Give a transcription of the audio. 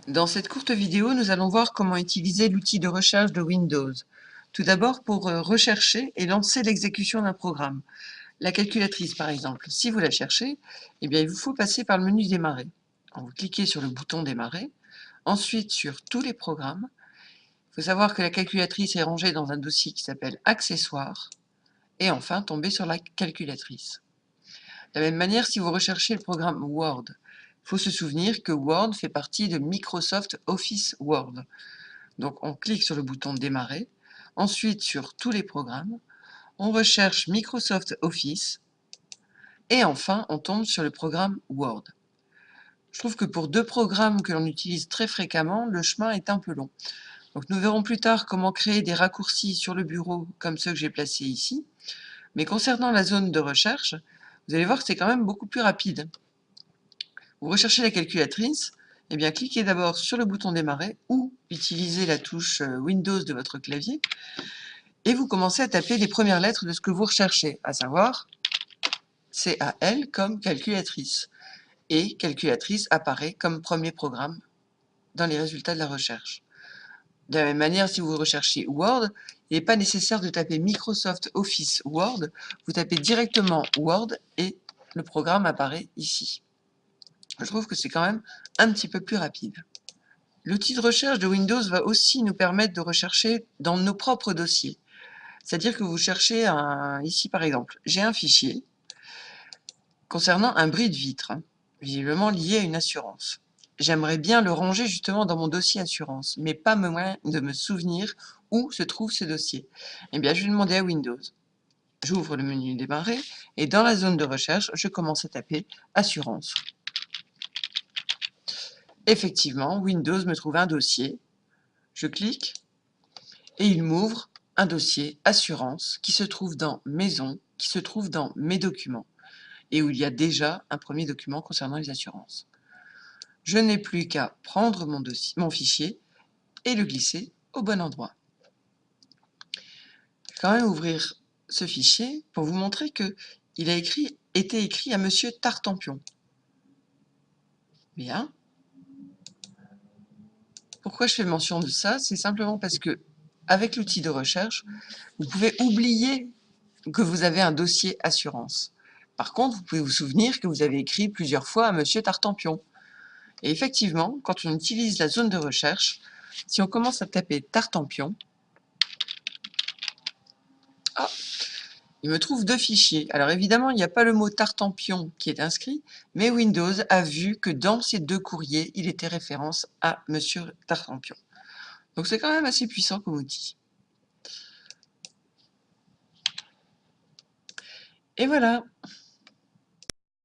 Dans cette courte vidéo, nous allons voir comment utiliser l'outil de recherche de Windows. Tout d'abord, pour rechercher et lancer l'exécution d'un programme. La calculatrice, par exemple, si vous la cherchez, eh bien, il vous faut passer par le menu Démarrer. Vous cliquez sur le bouton Démarrer, ensuite sur Tous les programmes. Il faut savoir que la calculatrice est rangée dans un dossier qui s'appelle Accessoires, et enfin tomber sur la calculatrice. De la même manière, si vous recherchez le programme Word, il faut se souvenir que Word fait partie de Microsoft Office Word. Donc on clique sur le bouton Démarrer, ensuite sur Tous les programmes, on recherche Microsoft Office, et enfin on tombe sur le programme Word. Je trouve que pour deux programmes que l'on utilise très fréquemment, le chemin est un peu long. Donc nous verrons plus tard comment créer des raccourcis sur le bureau comme ceux que j'ai placés ici. Mais concernant la zone de recherche, vous allez voir que c'est quand même beaucoup plus rapide. Vous recherchez la calculatrice, eh bien cliquez d'abord sur le bouton Démarrer ou utilisez la touche Windows de votre clavier et vous commencez à taper les premières lettres de ce que vous recherchez, à savoir CAL comme calculatrice. Et calculatrice apparaît comme premier programme dans les résultats de la recherche. De la même manière, si vous recherchez Word, il n'est pas nécessaire de taper Microsoft Office Word, vous tapez directement Word et le programme apparaît ici. Je trouve que c'est quand même un petit peu plus rapide. L'outil de recherche de Windows va aussi nous permettre de rechercher dans nos propres dossiers. C'est-à-dire que vous cherchez ici par exemple, j'ai un fichier concernant un bris de vitre, visiblement lié à une assurance. J'aimerais bien le ranger justement dans mon dossier assurance, mais pas moyen de me souvenir où se trouve ce dossier. Eh bien, je vais demander à Windows. J'ouvre le menu Démarrer et dans la zone de recherche, je commence à taper assurance. Effectivement, Windows me trouve un dossier. Je clique et il m'ouvre un dossier assurance qui se trouve dans Maison, qui se trouve dans Mes documents et où il y a déjà un premier document concernant les assurances. Je n'ai plus qu'à prendre mon fichier et le glisser au bon endroit. Je vais quand même ouvrir ce fichier pour vous montrer qu'il a été écrit à Monsieur Tartampion. Bien. Pourquoi je fais mention de ça? C'est simplement parce que, avec l'outil de recherche, vous pouvez oublier que vous avez un dossier assurance. Par contre, vous pouvez vous souvenir que vous avez écrit plusieurs fois à Monsieur Tartampion. Et effectivement, quand on utilise la zone de recherche, si on commence à taper Tartampion, ah, il me trouve deux fichiers. Alors évidemment, il n'y a pas le mot Tartampion qui est inscrit, mais Windows a vu que dans ces deux courriers, il était référence à Monsieur Tartampion. Donc c'est quand même assez puissant comme outil. Et voilà.